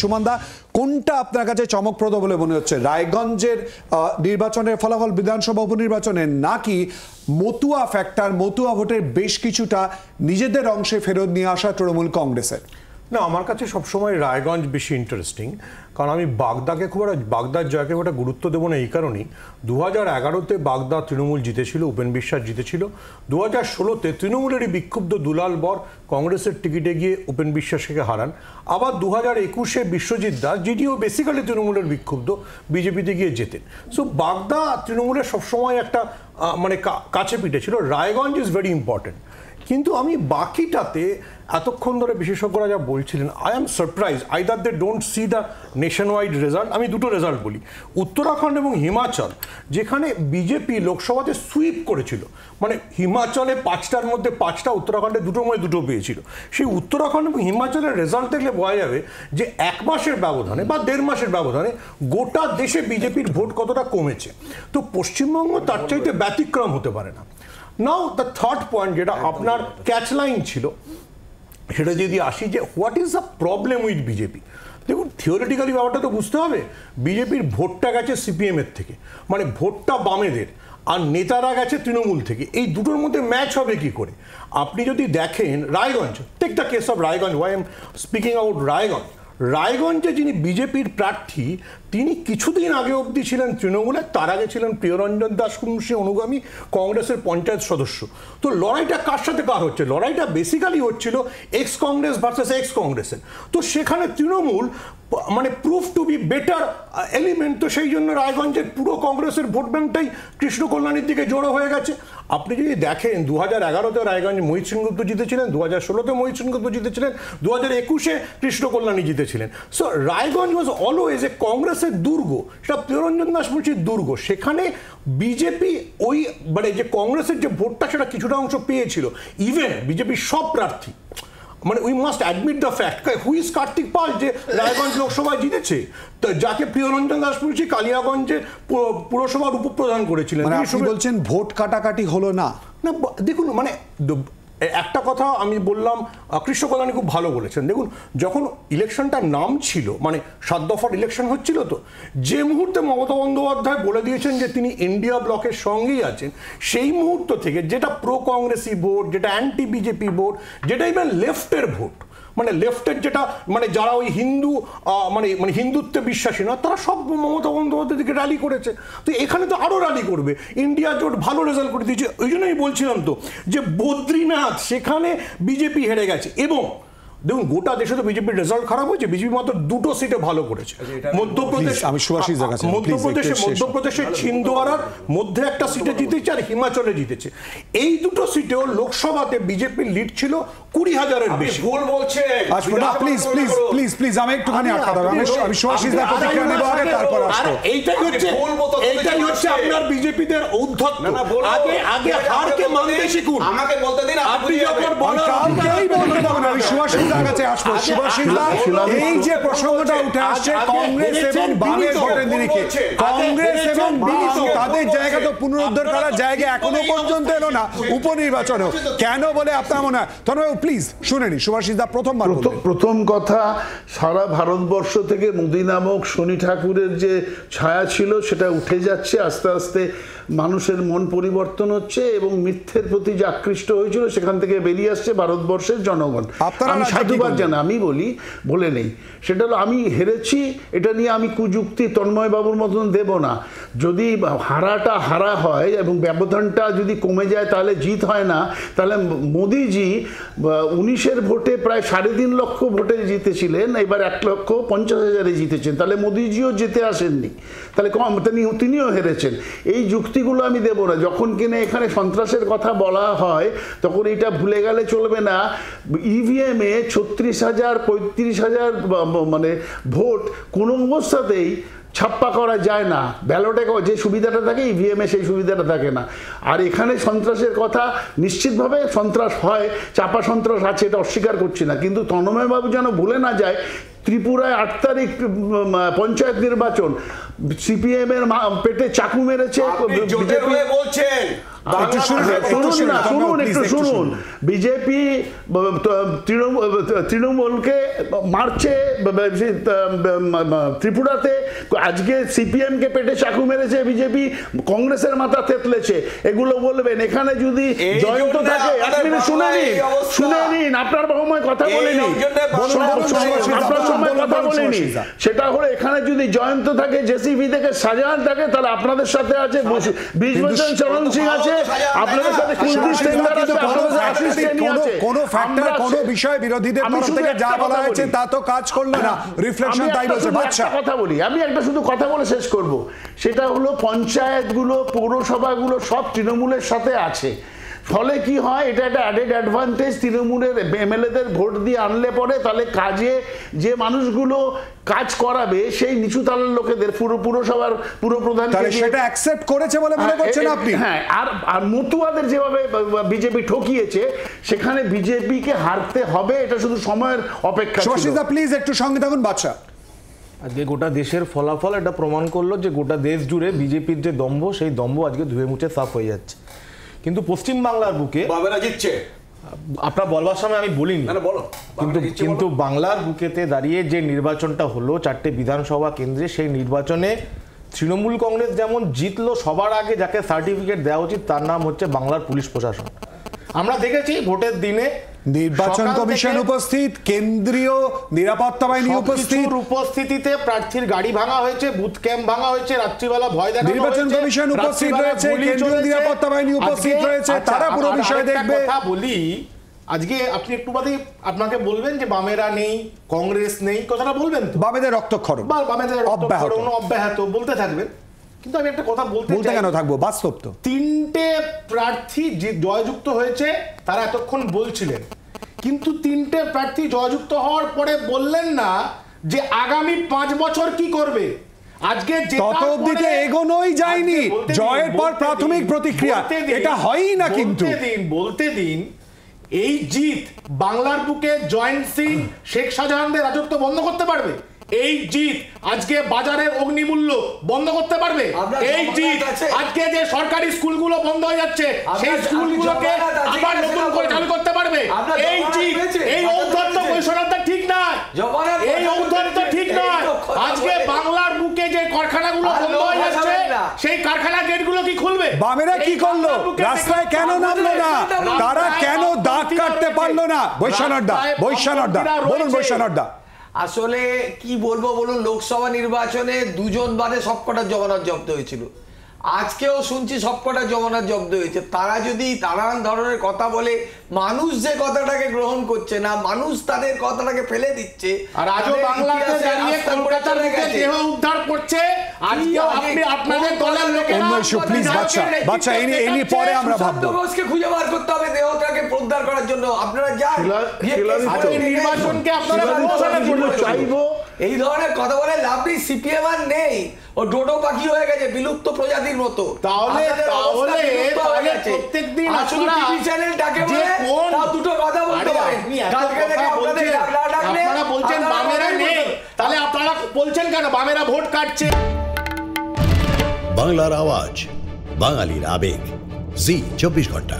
সুমনদা, কোনটা আপনার কাছে চমকপ্রদ বলে মনে হচ্ছে, রায়গঞ্জের নির্বাচনের ফলাফল বিধানসভা উপনির্বাচনে, নাকি মতুয়া ফ্যাক্টর, মতুয়া ভোটের বেশ কিছুটা নিজেদের অংশে ফেরত নিয়ে আসা তৃণমূল কংগ্রেসের? না, আমার কাছে সবসময় রায়গঞ্জ বেশি ইন্টারেস্টিং, কারণ আমি বাগদাকে বাগদার জয়কে একটা গুরুত্ব দেবো না এই কারণেই। 2011-তে বাগদা তৃণমূল জিতেছিল, উপেন বিশ্বাস জিতেছিল। 2016-তে তৃণমূলেরই বিক্ষুব্ধ দুলাল বর কংগ্রেসের টিকিটে গিয়ে উপেন বিশ্বাসকে হারান। আবার 2021-এ বিশ্বজিৎ দাস, যিনিও বেসিক্যালি তৃণমূলের বিক্ষুব্ধ, বিজেপিতে গিয়ে জেতেন। সো বাগদা তৃণমূলের সবসময় একটা মানে কাছে পিঠে ছিল। Raiganj is very important. কিন্তু আমি বাকিটাতে এতক্ষণ ধরে বিশেষজ্ঞরা যা বলছিলেন, I am surprise either they don't see the nationwide result. আমি দুটো রেজাল্ট বলি, উত্তরাখণ্ড এবং হিমাচল, যেখানে বিজেপি লোকসভাতে সুইপ করেছিল, মানে হিমাচলে 5টার মধ্যে 5টা, উত্তরাখণ্ডে 2টোর মধ্যে 2টো পেয়েছিল। সেই উত্তরাখণ্ড এবং হিমাচলের রেজাল্ট দেখলে বোঝা যাবে যে 1 মাসের ব্যবধানে বা 1.5 মাসের ব্যবধানে গোটা দেশে বিজেপির ভোট কতটা কমেছে। তো পশ্চিমবঙ্গ তার চাইতে ব্যতিক্রম হতে পারে না। নাও দ্য থার্ড পয়েন্ট, যেটা আপনার ক্যাচ লাইন ছিল, সেটা যদি আসি যে what is the problem with BJP. দেখুন, থিওরিটিক্যালি ব্যাপারটা তো বুঝতে হবে, বিজেপির ভোটটা গেছে সিপিএমের থেকে, মানে ভোটটা বামেদের, আর নেতারা গেছে তৃণমূল থেকে। এই দুটোর মধ্যে ম্যাচ হবে কি করে? আপনি যদি দেখেন Raiganj, take the case of Raiganj, why am speaking out Raiganj. রায়গঞ্জে যিনি বিজেপির প্রার্থী, তিনি কিছুদিন আগে অবধি ছিলেন তৃণমূলের, তার আগে ছিলেন প্রিয়রঞ্জন দাস মুন্সী অনুগামী, কংগ্রেসের পঞ্চায়েত সদস্য। তো লড়াইটা কার সাথে কার হচ্ছে? লড়াইটা বেসিক্যালি হচ্ছিল এক্স কংগ্রেস ভার্সেস এক্স কংগ্রেসের। তো সেখানে তৃণমূল মানে proof to be better element. তো সেই জন্য রায়গঞ্জের পুরো কংগ্রেসের ভোট ব্যাংকটাই কৃষ্ণ কল্যাণীর দিকে জড়ো হয়ে গেছে। আপনি যদি দেখেন 2011-তে রায়গঞ্জ মহিত সেনগুপ্ত জিতেছিলেন, 2016-তে মহিত সেনগুপ্ত জিতেছিলেন, 2021-এ কৃষ্ণ কল্যাণী জিতেছিলেন। So Raiganj was always a কংগ্রেসের দুর্গ, সেটা প্রিয়রঞ্জন দাস মুন্সীর দুর্গ। সেখানে বিজেপি ওই মানে যে কংগ্রেসের যে ভোটটা, সেটা কিছুটা অংশ পেয়েছিল। ইভেন বিজেপির সব প্রার্থী, মানে we must admit the fact, who is Kartik Pal যে রায়গঞ্জ লোকসভায় জিতেছে, তো যাকে প্রিয়রঞ্জন দাস মুন্সী কালিয়াগঞ্জে পুরসভার উপপ্রধান করেছিলেন। আপনি বলছেন ভোট কাটাকাটি হলো না? না, দেখুন, মানে একটা কথা আমি বললাম, কৃষ্ণ কল্যাণী খুব ভালো বলেছেন। দেখুন, যখন ইলেকশনটার নাম ছিল, মানে 7 দফার ইলেকশন হচ্ছিল, তো যে মুহূর্তে মমতা বন্দ্যোপাধ্যায় বলে দিয়েছেন যে তিনি ইন্ডিয়া ব্লকের সঙ্গেই আছেন, সেই মুহূর্ত থেকে যেটা প্রো কংগ্রেসি ভোট, যেটা অ্যান্টি বিজেপি ভোট, যেটা ইভেন লেফটের ভোট, মানে লেফটের যেটা মানে যারা ওই হিন্দু মানে হিন্দুত্বে বিশ্বাসী না, তারা সব মমতা বন্দ্যোপাধ্যায় দিকে র্যালি করেছে। তো এখানে তো আরও র্যালি করবে। ইন্ডিয়া জোট ভালো রেজাল্ট করে দিয়েছে। ওই জন্যই বলছিলাম তো যে বদ্রীনাথ, সেখানে বিজেপি হেরে গেছে। এবং দেখুন, গোটা দেশে তো বিজেপির রেজাল্ট খারাপ হয়েছে, বিজেপি মাত্র 2টো সিটে ভালো করেছে। মধ্যপ্রদেশের ছিন্দওয়ারার মধ্যে একটা সিটে জিতেছে, আর হিমাচলে জিতেছে। এই দুটো সিটেও লোকসভাতে বিজেপির লিড ছিল 20,000-এর বেশি। ভুল বলছে। প্লিজ আমি একটুখানি আটকা দেব। আমি সুভাষিস দার প্রতিক্রিয়া নেব আগে, তারপর আসবো। এইটাই হচ্ছে আপনার বিজেপিদের ঔদ্ধত্য। আগে হারকে মানতে শিখুন। আমাকে বলতে দিন, আপনি যখন বলেন আমি সুভাষিস দার কাছে আসবো। সুভাষিস দা, এই যে প্রসঙ্গটা উঠে আসছে কংগ্রেস এবং বামের ভোটের নিরিখে, কংগ্রেস এবং বাম তাদের জায়গা তো পুনরুদ্ধার করার জায়গা এখনো পর্যন্ত এলো না উপনির্বাচনেও, কেন বলে আপনার মনে হয়? ধন্যবাদ। প্লিজ শুনে নি সুভাষিস দা। প্রথম কথা, সারা ভারতবর্ষ থেকে মোদী নামক শনি ঠাকুরের যে ছায়া ছিল, সেটা উঠে যাচ্ছে আস্তে আস্তে। মানুষের মন পরিবর্তন হচ্ছে এবং মিথ্যের প্রতি যে আকৃষ্ট হয়েছিল, সেখান থেকে বেরিয়ে আসছে ভারতবর্ষের জনগণ। আমি সাধুবাদ জানাই, আমি বলে নেই, সেটা হলো আমি হেরেছি, এটা নিয়ে আমি কুযুক্তি তন্ময় বাবুর মতন দেব না। যদি হারাটা হারা হয় এবং ব্যবধানটা যদি কমে যায়, তাহলে জিত হয় না। তাহলে মোদিজি 19-এর ভোটে প্রায় 3.5 লক্ষ ভোটে জিতেছিলেন, এবার 1,50,000-এ জিতেছেন। তাহলে মোদিজিও জিতে আসেননি, তাহলে তিনিও হেরেছেন। এই যুক্তিগুলো আমি দেব না। যখন কিনা এখানে সন্ত্রাসের কথা বলা হয়, তখন এটা ভুলে গেলে চলবে না। ইভিএমে 36,000 35,000 মানে ভোট কোনো অবস্থাতেই ছাপ্পা করা যায় না। ব্যালটে যে সুবিধাটা থাকে, ইভিএমে সেই সুবিধাটা থাকে না। আর এখানে সন্ত্রাসের কথা, নিশ্চিতভাবে সন্ত্রাস হয়, চাপা সন্ত্রাস আছে, এটা অস্বীকার করছি না। কিন্তু তন্ময়বাবু যেন ভুলে না যায়, ত্রিপুরায় 8 তারিখ পঞ্চায়েত নির্বাচন, সিপিএম এর পেটে চাকু মেরেছে, শুনুন, বিজেপি তৃণমূলকে মারছে ত্রিপুরাতে, আজকে সিপিএম কে পেটে চাকু মেরেছে বিজেপি, কংগ্রেসের মাথা থেতলেছে, এগুলো বলবেন। এখানে যদি জয়ন্ত থাকে, এক মিনিট শুনে নিন, আপনার সময় কথা বলিনি, আপনার সময় কথা বলিনি, সেটা হলো এখানে যদি জয়ন্ত থাকে, জেসিবি থেকে শাহজাহান থাকে, তাহলে আপনাদের সাথে আছে বিশ্বভূষণ চরণ সিং আছে, আপনাদের সাথে কুলদীপ সেনগার আছে, আপনাদের আশিস সেনি আছে। কোন ফ্যাক্টর, কোন বিষয় বিরোধীদের তরফ থেকে যা বলা হয়েছে তা তো কাজ করলো না, রিফ্লেকশন তাই বলছে। বাচ্চা কথা বলি, আমি একটা শুধু কথা বলে শেষ করব, সেটা হলো পঞ্চায়েতগুলো, পৌরসভাগুলো সব তৃণমূলের সাথে আছে, ফলে কি হয়, এটা একটা অ্যাডেড অ্যাডভান্টেজ। তৃণমূলের এমএলএদের ভোট দিয়ে আনলে পরে তাহলে কাজে যে মানুষগুলো কাজ করাবে সেই নিচু তালের লোকেদের পুরসভার পুরপ্রধান সেটা অ্যাকসেপ্ট করেছে বলে মনে করছেন আপনি? হ্যাঁ, আর মতুয়াদের যেভাবে বিজেপি ঠকিয়েছে, সেখানে বিজেপিকে হারতে হবে, এটা শুধু সময়ের অপেক্ষা। সুভাষিসদা প্লিজ একটু সঙ্গে থাকুন। বাচ্চা, আজকে গোটা দেশের ফলাফল এটা প্রমাণ করলো যে গোটা দেশ জুড়ে বিজেপির যে দম্ভ, সেই দম্ভ আজকে ধুয়ে মুছে সাফ হয়ে যাচ্ছে। কিন্তু পশ্চিম বাংলার বুকে বামেরা জিতছে, আপনার বলবার সময় আমি বলিনি, কিন্তু বাংলার বুকেতে দাঁড়িয়ে যে নির্বাচনটা হলো 4টে বিধানসভা কেন্দ্রে, সেই নির্বাচনে তৃণমূল কংগ্রেস যেমন জিতলো, সবার আগে যাকে সার্টিফিকেট দেওয়া উচিত তার নাম হচ্ছে বাংলার পুলিশ প্রশাসন। আমরা দেখেছি ভোটের দিনে নির্বাচন কমিশন উপস্থিত, কেন্দ্রীয় নিরাপত্তা বাহিনী উপস্থিতিতে প্রার্থীর গাড়ি ভাঙা হয়েছে, বুথ ক্যাম্প ভাঙা হয়েছে, রাত্রিবেলা ভয় দেখানো হয়েছে, নির্বাচন কমিশন উপস্থিত রয়েছে, কেন্দ্রীয় নিরাপত্তা বাহিনী উপস্থিত রয়েছে, তারা পুরো বিষয় দেখবে। কথা বলি, আজকে আপনি একটু বাদে আপনাকে বলবেন যে বামেরা নেই, কংগ্রেস নেই, কথাটা বলবেন তো? বামেদের রক্তক্ষরণ, বামেদের রক্তক্ষরণ অব্যাহত বলতে থাকবেন। কিন্তু আমি একটা কথা বলতে কেন থাকবো, বাস্তব তো। 3টে প্রার্থী জয়যুক্ত হয়েছে, তারা এতক্ষণ বলছিলেন, কিন্তু 3টে প্রার্থী জয়যুক্ত হওয়ার পরে বললেন না যে আগামী 5 বছর কি করবে। আজকে তত অবধিতে এগোনোই যায়নি, জয়ের পর প্রাথমিক প্রতিক্রিয়া এটা হয়ই না। কিন্তু বলতে দিন, এই জিত বাংলার বুকে জয়েন্ট সিং শেখ শাহজাহানদের রাজত্ব বন্ধ করতে পারবে? এই জিত আজকে বাজারের অগ্নিমূল্য বন্ধ করতে পারবে? এই জিত আজকে যে সরকারি স্কুলগুলো বন্ধ হয়ে যাচ্ছে, সেই স্কুলগুলোকে আবার নতুন করে চালু করতে পারবে? এই জিত, এই ঔদ্ধত্য বৈষম্যতা ঠিক নয়, এই ঔদ্ধত্য ঠিক নয়। আজকে বাংলার বুকে যে কারখানাগুলো বন্ধ হয়ে যাচ্ছে, সেই কারখানা গেটগুলো কি খুলবে? বামেরা কি করলো? রাস্তায় কেন নামলো না? তারা কেন দাঁত কাটতে পারলো না? বৈশ্বনাথদা বলুন। বৈশ্বনাথদা, আসলে কি বলবো বলুন, লোকসভা নির্বাচনে 2 জন বাদে সবকটা জমানত জব্দ হয়েছিল, আজকেও শুনছি সবকটা জমানত জব্দ হয়েছে। তারা যদি নানান ধরনের কথা বলে, মানুষ যে কথাটাকে গ্রহণ করছে না, মানুষ তাদের কথাটাকে ফেলে দিচ্ছে। আর আজও বাংলাতে দাঁড়িয়ে কলকাতার বুকে দেহ উদ্ধার করছে। আজকে আপনি আপনাদের দলের লোকেরা প্লিজ বাচ্চা এনি পরে আমরা ভাববো। ঘোষকে খুঁজে বার করতে হবে দেহটাকে উদ্ধার করার জন্য। আপনারা যান, নির্বাচনকে আপনারা চাইবো এই ধরনের কথা বলে লাভ নেই। সিপিএম আর নেই, ও ডোডো পাখি হয়ে গেছে, বিলুপ্ত প্রজাতির মতো। তাহলে প্রত্যেকদিন আপনারা টিভি চ্যানেল ডাকে বলে তাও দুটো কথা বলতে পারেন। কালকে থেকে আপনাদের আপনারা বলছেন বামেরা নেই, তাহলে আপনারা বলছেন কেন বামেরা ভোট কাটছে? বাংলার আওয়াজ, বাঙালির আবেগ, জি 24 ঘন্টা।